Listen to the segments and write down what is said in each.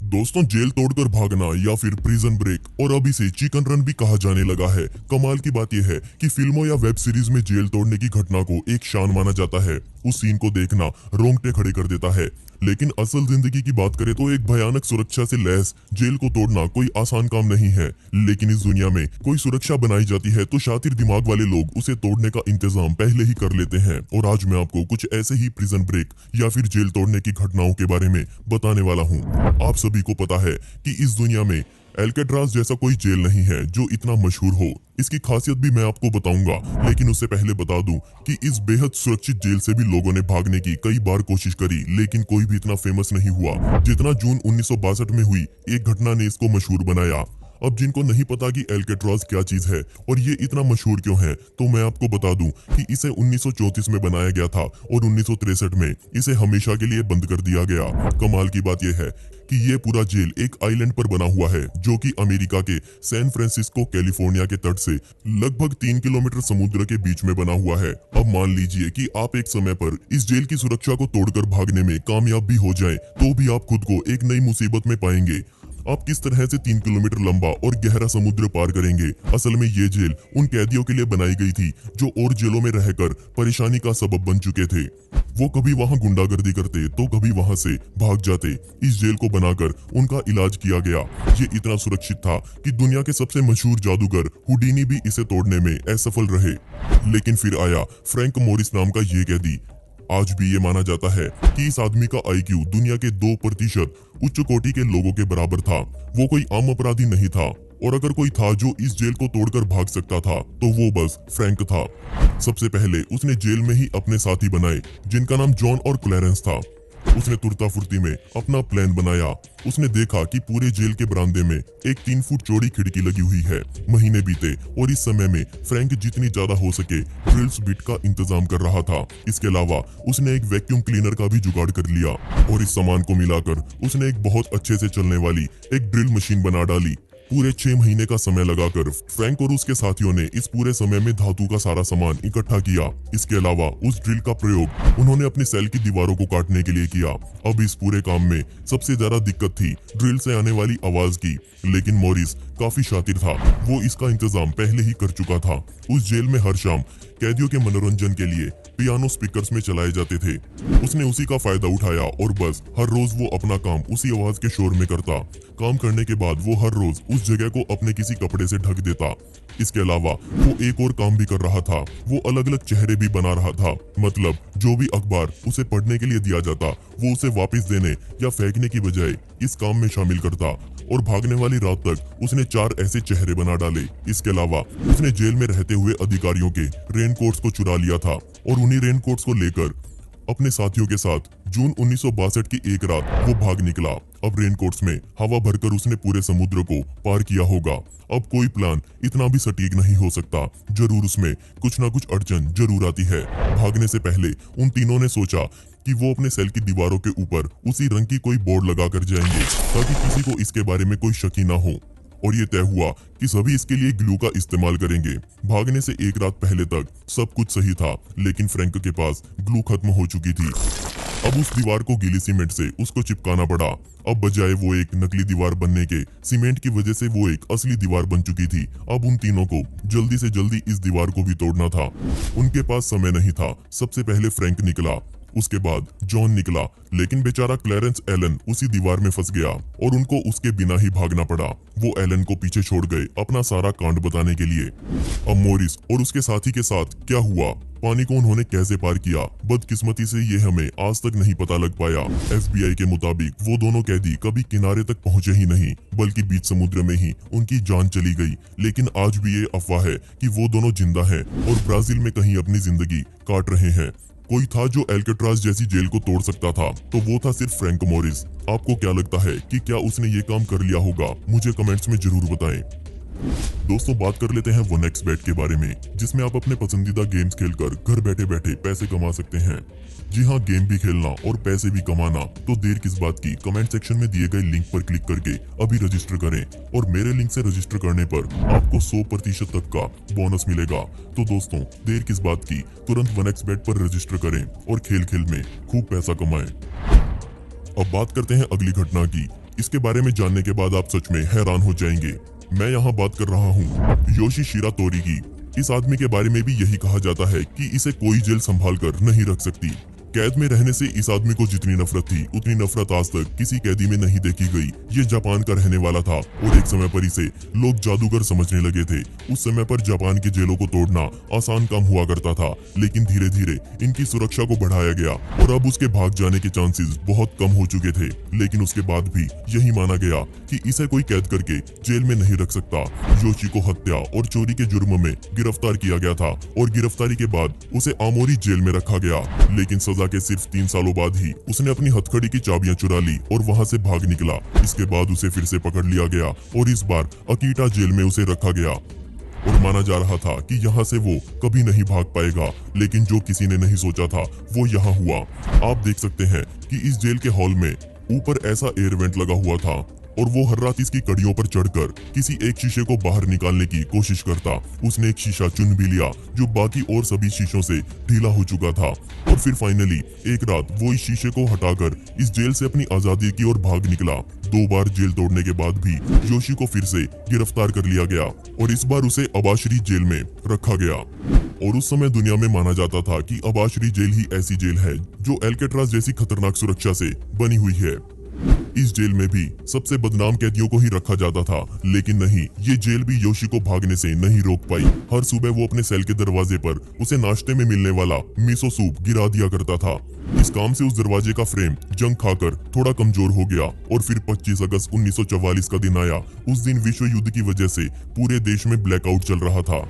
दोस्तों, जेल तोड़कर भागना या फिर प्रिजन ब्रेक और अब इसे चिकन रन भी कहा जाने लगा है। कमाल की बात यह है कि फिल्मों या वेब सीरीज में जेल तोड़ने की घटना को एक शान माना जाता है। उस सीन को देखना रोंगटे खड़े कर देता है। लेकिन असल जिंदगी की बात करें तो एक भयानक सुरक्षा से लैस जेल को तोड़ना कोई आसान काम नहीं है। लेकिन इस दुनिया में कोई सुरक्षा बनाई जाती है तो शातिर दिमाग वाले लोग उसे तोड़ने का इंतजाम पहले ही कर लेते हैं। और आज मैं आपको कुछ ऐसे ही प्रिजन ब्रेक या फिर जेल तोड़ने की घटनाओं के बारे में बताने वाला हूँ। आप सभी को पता है कि इस दुनिया में एल्केट्राज जैसा कोई जेल नहीं है जो इतना मशहूर हो। इसकी खासियत भी मैं आपको बताऊंगा, लेकिन उससे पहले बता दूं कि इस बेहद सुरक्षित जेल से भी लोगों ने भागने की कई बार कोशिश करी, लेकिन कोई भी इतना फेमस नहीं हुआ जितना जून 1962 में हुई एक घटना ने इसको मशहूर बनाया। अब जिनको नहीं पता कि एल्केट्राज क्या चीज है और ये इतना मशहूर क्यों है, तो मैं आपको बता दूं कि इसे 1934 में बनाया गया था और 1963 में इसे हमेशा के लिए बंद कर दिया गया। कमाल की बात यह है कि ये पूरा जेल एक आइलैंड पर बना हुआ है जो कि अमेरिका के सैन फ्रांसिस्को कैलिफोर्निया के तट से लगभग 3 किलोमीटर समुद्र के बीच में बना हुआ है। अब मान लीजिए कि आप एक समय पर इस जेल की सुरक्षा को तोड़कर भागने में कामयाब भी हो जाएं, तो भी आप खुद को एक नई मुसीबत में पाएंगे। आप किस तरह से 3 किलोमीटर लंबा और गहरा समुद्र पार करेंगे? असल में ये जेल उन कैदियों के लिए बनाई गई थी जो और जेलों में रहकर परेशानी का सबब बन चुके थे। वो कभी वहां गुंडागर्दी करते तो कभी वहां से भाग जाते। इस जेल को बनाकर उनका इलाज किया गया। ये इतना सुरक्षित था कि दुनिया के सबसे मशहूर जादूगर हुडीनी भी इसे तोड़ने में असफल रहे। लेकिन फिर आया फ्रैंक मोरिस नाम का ये कैदी। आज भी ये माना जाता है कि इस आदमी का आईक्यू दुनिया के 2% उच्च कोटि के लोगों के बराबर था। वो कोई आम अपराधी नहीं था, और अगर कोई था जो इस जेल को तोड़कर भाग सकता था तो वो बस फ्रैंक था। सबसे पहले उसने जेल में ही अपने साथी बनाए जिनका नाम जॉन और क्लैरेंस था। उसने तुरता फुर्ती में अपना प्लान बनाया। उसने देखा कि पूरे जेल के बरामदे में एक 3 फुट चौड़ी खिड़की लगी हुई है। महीने बीते और इस समय में फ्रैंक जितनी ज्यादा हो सके ड्रिल्स बिट का इंतजाम कर रहा था। इसके अलावा उसने एक वैक्यूम क्लीनर का भी जुगाड़ कर लिया और इस सामान को मिलाकर उसने एक बहुत अच्छे से चलने वाली एक ड्रिल मशीन बना डाली। पूरे 6 महीने का समय लगाकर फ्रैंक और उसके साथियों ने इस पूरे समय में धातु का सारा सामान इकट्ठा किया। इसके अलावा उस ड्रिल का प्रयोग उन्होंने अपने सेल की दीवारों को काटने के लिए किया। अब इस पूरे काम में सबसे ज्यादा दिक्कत थी ड्रिल से आने वाली आवाज की, लेकिन मॉरिस काफी शातिर था। वो इसका इंतजाम पहले ही कर चुका था। उस जेल में हर शाम कैदियों के मनोरंजन के लिए पियानो स्पीकर्स में चलाए जाते थे। उसने उसी का फायदा उठाया और बस हर रोज वो अपना काम उसी आवाज के शोर में करता। काम करने के बाद वो हर रोज उस जगह को अपने किसी कपड़े से ढक देता। इसके अलावा वो एक और काम भी कर रहा था। वो अलग अलग चेहरे भी बना रहा था। मतलब जो भी अखबार उसे पढ़ने के लिए दिया जाता वो उसे वापस देने या फेंकने की बजाय इस काम में शामिल करता। और भागने वाली रात तक उसने 4 ऐसे चेहरे बना डाले। इसके अलावा उसने जेल में रहते हुए अधिकारियों के रेनकोट्स को चुरा लिया था और उन्हीं रेनकोट्स को लेकर अपने साथियों के साथ जून 1962 की एक रात वो भाग निकला। अब रेनकोट्स में हवा भरकर उसने पूरे समुद्र को पार किया होगा। अब कोई प्लान इतना भी सटीक नहीं हो सकता, जरूर उसमें कुछ ना कुछ अड़चन जरूर आती है। भागने से पहले उन तीनों ने सोचा कि वो अपने सेल की दीवारों के ऊपर उसी रंग की कोई बोर्ड लगा कर जाएंगे ताकि किसी को इसके बारे में कोई शक ही ना हो। और ये तय हुआ कि सभी इसके लिए ग्लू का इस्तेमाल करेंगे। भागने से एक रात पहले तक सब कुछ सही था, लेकिन फ्रैंक के पास ग्लू खत्म हो चुकी थी। अब उस दीवार को गीली सीमेंट से उसको चिपकाना पड़ा। अब बजाय वो एक नकली दीवार बनने के, सीमेंट की वजह से वो एक असली दीवार बन चुकी थी। अब उन तीनों को जल्दी से जल्दी इस दीवार को भी तोड़ना था। उनके पास समय नहीं था। सबसे पहले फ्रैंक निकला, उसके बाद जॉन निकला, लेकिन बेचारा क्लैरेंस एलन उसी दीवार में फंस गया और उनको उसके बिना ही भागना पड़ा। वो एलन को पीछे छोड़ गए अपना सारा कांड बताने के लिए। अब मोरिस और उसके साथी के साथ क्या हुआ, पानी को उन्होंने कैसे पार किया, बदकिस्मती से ये हमें आज तक नहीं पता लग पाया। FBI के मुताबिक वो दोनों कैदी कभी किनारे तक पहुंचे ही नहीं, बल्कि बीच समुद्र में ही उनकी जान चली गई। लेकिन आज भी ये अफवाह है कि वो दोनों जिंदा हैं और ब्राजील में कहीं अपनी जिंदगी काट रहे हैं। कोई था जो एल्केट्राज जैसी जेल को तोड़ सकता था, तो वो था सिर्फ फ्रैंक मोरिस। आपको क्या लगता है कि क्या उसने ये काम कर लिया होगा? मुझे कमेंट्स में जरूर बताएं। दोस्तों, बात कर लेते हैं 1xBet के बारे में, जिसमें आप अपने पसंदीदा गेम्स खेलकर घर बैठे बैठे पैसे कमा सकते हैं। जी हाँ, गेम भी खेलना और पैसे भी कमाना, तो देर किस बात की, कमेंट सेक्शन में दिए गए लिंक पर क्लिक करके अभी रजिस्टर करें। और मेरे लिंक से रजिस्टर करने पर आपको 100% तक का बोनस मिलेगा। तो दोस्तों, देर किस बात की, तुरंत 1xBet पर रजिस्टर करें और खेल खेल में खूब पैसा कमाएं। अब बात करते हैं अगली घटना की, इसके बारे में जानने के बाद आप सच में हैरान हो जाएंगे। मैं यहाँ बात कर रहा हूँ योशिशिरा तोरी की। इस आदमी के बारे में भी यही कहा जाता है कि इसे कोई जेल संभाल कर नहीं रख सकती। कैद में रहने से इस आदमी को जितनी नफरत थी उतनी नफरत आज तक किसी कैदी में नहीं देखी गई। ये जापान का रहने वाला था और एक समय पर इसे लोग जादूगर समझने लगे थे। उस समय पर जापान की जेलों को तोड़ना आसान काम हुआ करता था, लेकिन धीरे धीरे इनकी सुरक्षा को बढ़ाया गया और अब उसके भाग जाने के चांसेस बहुत कम हो चुके थे। लेकिन उसके बाद भी यही माना गया कि इसे कोई कैद करके जेल में नहीं रख सकता। योशी को हत्या और चोरी के जुर्म में गिरफ्तार किया गया था और गिरफ्तारी के बाद उसे आमोरी जेल में रखा गया। लेकिन सजा के सिर्फ 3 सालों बाद ही उसने अपनी हथकड़ी की चाबियां चुरा ली और वहां से भाग निकला। इसके बाद उसे फिर से पकड़ लिया गया और इस बार अकीटा जेल में उसे रखा गया और माना जा रहा था कि यहाँ से वो कभी नहीं भाग पाएगा। लेकिन जो किसी ने नहीं सोचा था वो यहाँ हुआ। आप देख सकते हैं कि इस जेल के हॉल में ऊपर ऐसा एयर वेंट लगा हुआ था और वो हर रात इसकी कड़ियों पर चढ़कर किसी एक शीशे को बाहर निकालने की कोशिश करता। उसने एक शीशा चुन भी लिया जो बाकी और सभी शीशों से ढीला हो चुका था और फिर फाइनली एक रात वो इस शीशे को हटाकर इस जेल से अपनी आजादी की ओर भाग निकला। 2 बार जेल तोड़ने के बाद भी योशी को फिर से गिरफ्तार कर लिया गया और इस बार उसे अबाशरी जेल में रखा गया। और उस समय दुनिया में माना जाता था कि अबाशरी जेल ही ऐसी जेल है जो एल्केट्राज जैसी खतरनाक सुरक्षा से बनी हुई है। इस जेल में भी सबसे बदनाम कैदियों को ही रखा जाता था, लेकिन नहीं, ये जेल भी योशी को भागने से नहीं रोक पाई। हर सुबह वो अपने सेल के दरवाजे पर उसे नाश्ते में मिलने वाला मिसो सूप गिरा दिया करता था। इस काम से उस दरवाजे का फ्रेम जंग खाकर थोड़ा कमजोर हो गया और फिर 25 अगस्त 1944 का दिन आया। उस दिन विश्व युद्ध की वजह से पूरे देश में ब्लैकआउट चल रहा था।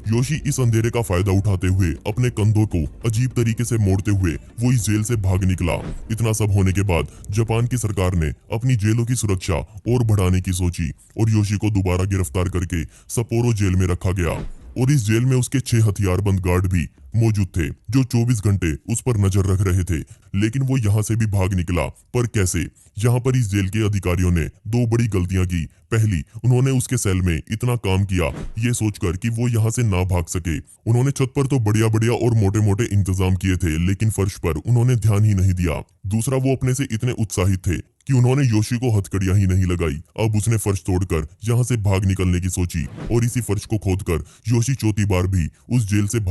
योशी इस अंधेरे का फायदा उठाते हुए अपने कंधों को अजीब तरीके से मोड़ते हुए वो इस जेल से भाग निकला। इतना सब होने के बाद जापान की सरकार ने अपनी जेलों की सुरक्षा और बढ़ाने की सोची और योशी को दोबारा गिरफ्तार करके सपोरो जेल में रखा गया। और इस जेल में उसके 6 हथियारबंद गार्ड भी मौजूद थे जो 24 घंटे उस पर नजर रख रहे थे। लेकिन वो यहाँ से भी भाग निकला, पर कैसे? यहाँ पर इस जेल के अधिकारियों ने 2 बड़ी गलतियां की। पहली, उन्होंने उसके सेल में इतना काम किया ये सोचकर कि वो यहाँ से ना भाग सके। उन्होंने छत पर तो बढ़िया बढ़िया और मोटे मोटे इंतजाम किए थे, लेकिन फर्श पर उन्होंने ध्यान ही नहीं दिया। दूसरा, वो अपने से इतने उत्साहित थे कि उन्होंने योशी को हथकड़ियां ही नहीं लगाई। अब उसने फर्श तोड़कर यहाँ से भाग निकलने की सोची और इसी फर्श को खोदकर योशी चौथी बार भी उस जेल से भाग